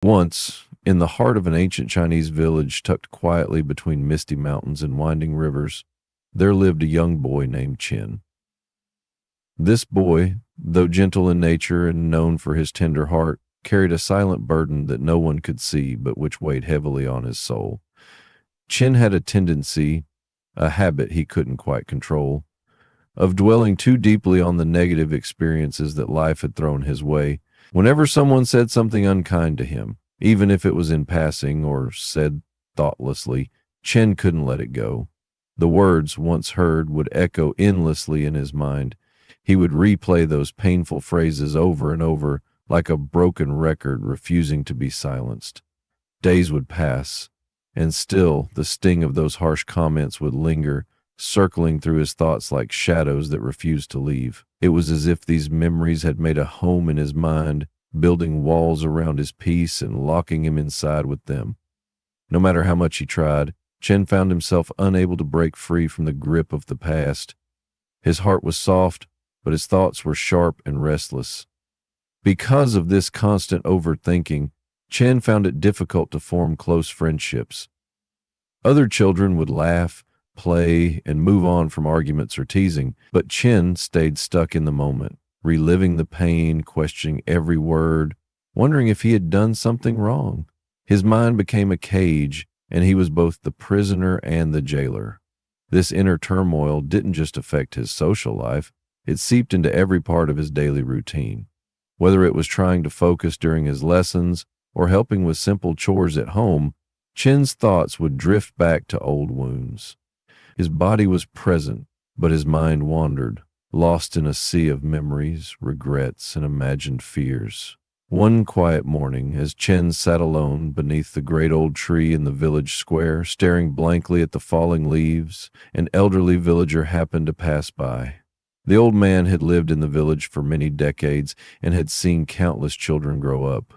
Once, in the heart of an ancient Chinese village tucked quietly between misty mountains and winding rivers, there lived a young boy named Chen. This boy, though gentle in nature and known for his tender heart, carried a silent burden that no one could see but which weighed heavily on his soul. Chen had a tendency, a habit he couldn't quite control, of dwelling too deeply on the negative experiences that life had thrown his way. Whenever someone said something unkind to him, even if it was in passing or said thoughtlessly, Chen couldn't let it go. The words, once heard, would echo endlessly in his mind. He would replay those painful phrases over and over, like a broken record refusing to be silenced. Days would pass, and still the sting of those harsh comments would linger, circling through his thoughts like shadows that refused to leave. It was as if these memories had made a home in his mind, building walls around his peace and locking him inside with them. No matter how much he tried, Chen found himself unable to break free from the grip of the past. His heart was soft, but his thoughts were sharp and restless. Because of this constant overthinking, Chen found it difficult to form close friendships. Other children would laugh, play, and move on from arguments or teasing, but Chen stayed stuck in the moment, reliving the pain, questioning every word, wondering if he had done something wrong. His mind became a cage, and he was both the prisoner and the jailer. This inner turmoil didn't just affect his social life, it seeped into every part of his daily routine. Whether it was trying to focus during his lessons or helping with simple chores at home, Chen's thoughts would drift back to old wounds. His body was present, but his mind wandered, lost in a sea of memories, regrets, and imagined fears. One quiet morning, as Chen sat alone beneath the great old tree in the village square, staring blankly at the falling leaves, an elderly villager happened to pass by. The old man had lived in the village for many decades and had seen countless children grow up.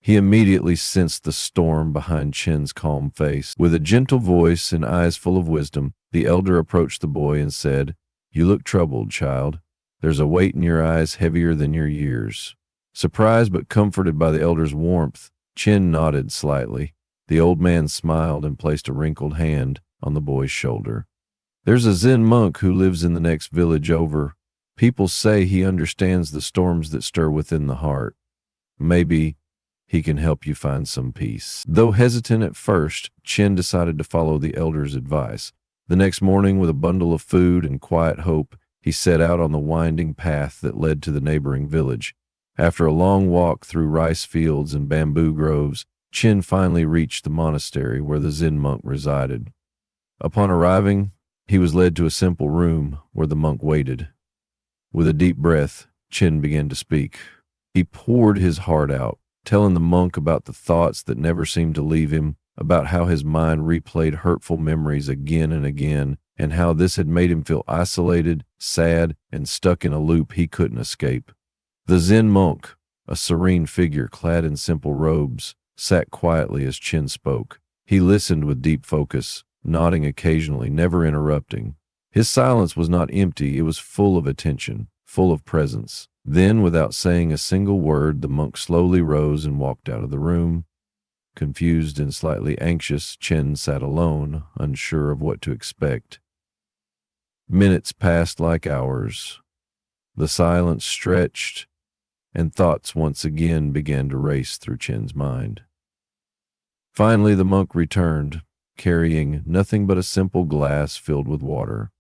He immediately sensed the storm behind Chen's calm face. With a gentle voice and eyes full of wisdom, the elder approached the boy and said, "You look troubled, child. There's a weight in your eyes heavier than your years." Surprised but comforted by the elder's warmth, Chen nodded slightly. The old man smiled and placed a wrinkled hand on the boy's shoulder. "There's a Zen monk who lives in the next village over. People say he understands the storms that stir within the heart. Maybe he can help you find some peace." Though hesitant at first, Chen decided to follow the elder's advice. The next morning, with a bundle of food and quiet hope, he set out on the winding path that led to the neighboring village. After a long walk through rice fields and bamboo groves, Chen finally reached the monastery where the Zen monk resided. Upon arriving, he was led to a simple room where the monk waited. With a deep breath, Chen began to speak. He poured his heart out, telling the monk about the thoughts that never seemed to leave him, about how his mind replayed hurtful memories again and again, and how this had made him feel isolated, sad, and stuck in a loop he couldn't escape. The Zen monk, a serene figure clad in simple robes, sat quietly as Chen spoke. He listened with deep focus, nodding occasionally, never interrupting. His silence was not empty, it was full of attention, full of presence. Then, without saying a single word, the monk slowly rose and walked out of the room. Confused and slightly anxious, Chen sat alone, unsure of what to expect. Minutes passed like hours. The silence stretched, and thoughts once again began to race through Chen's mind. Finally, the monk returned, carrying nothing but a simple glass filled with water.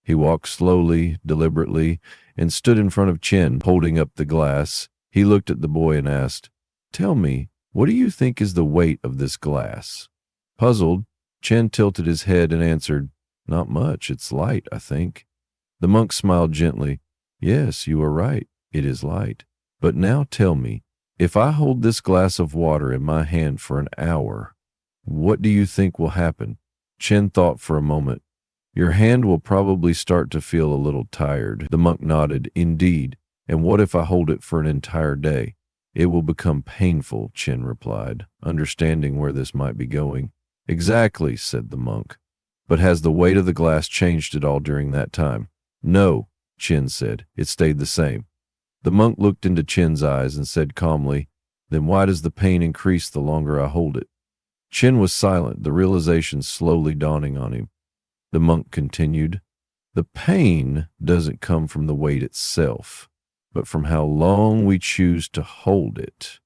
He walked slowly, deliberately, and stood in front of Chen, holding up the glass. He looked at the boy and asked, "Tell me, what do you think is the weight of this glass?" Puzzled, Chen tilted his head and answered, "Not much, it's light, I think." The monk smiled gently. "Yes, you are right, it is light. But now tell me, if I hold this glass of water in my hand for an hour, what do you think will happen?" Chen thought for a moment. "Your hand will probably start to feel a little tired." The monk nodded. "Indeed. And what if I hold it for an entire day?" "It will become painful," Chen replied, understanding where this might be going. "Exactly," said the monk. "But has the weight of the glass changed at all during that time?" "No," Chen said. "It stayed the same." The monk looked into Chen's eyes and said calmly, Then why does the pain increase the longer I hold it? Chin was silent, the realization slowly dawning on him. The monk continued, the pain doesn't come from the weight itself, but from how long we choose to hold it.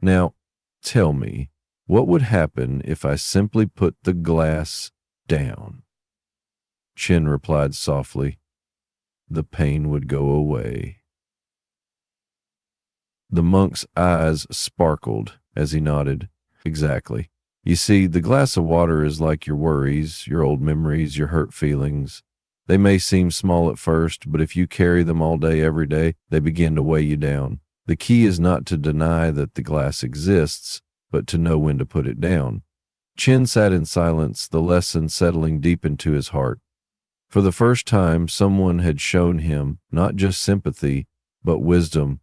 Now, tell me, what would happen if I simply put the glass down? Chin replied softly, the pain would go away. The monk's eyes sparkled as he nodded. Exactly. You see, the glass of water is like your worries, your old memories, your hurt feelings. They may seem small at first, but if you carry them all day, every day, they begin to weigh you down. The key is not to deny that the glass exists, but to know when to put it down. Chin sat in silence, the lesson settling deep into his heart. For the first time, someone had shown him not just sympathy, but wisdom.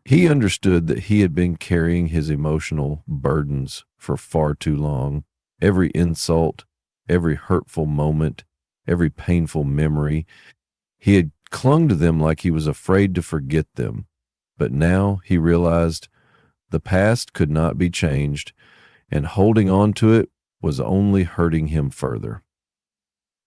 He understood that he had been carrying his emotional burdens for far too long. Every insult, every hurtful moment, every painful memory, he had clung to them like he was afraid to forget them. But now he realized the past could not be changed, and holding on to it was only hurting him further.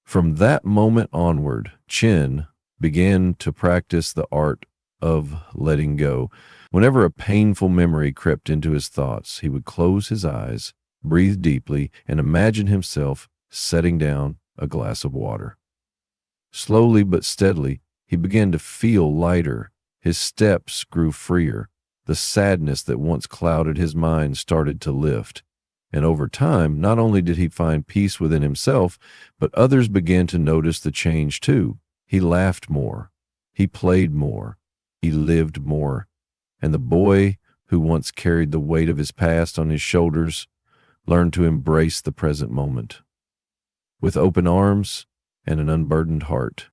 From that moment onward, Chin began to practice the art of letting go. Whenever a painful memory crept into his thoughts, he would close his eyes, breathe deeply, and imagine himself setting down a glass of water. Slowly but steadily, he began to feel lighter. His steps grew freer. The sadness that once clouded his mind started to lift. And over time, not only did he find peace within himself, but others began to notice the change too. He laughed more. He played more. He lived more. And the boy who once carried the weight of his past on his shoulders learned to embrace the present moment. With open arms and an unburdened heart,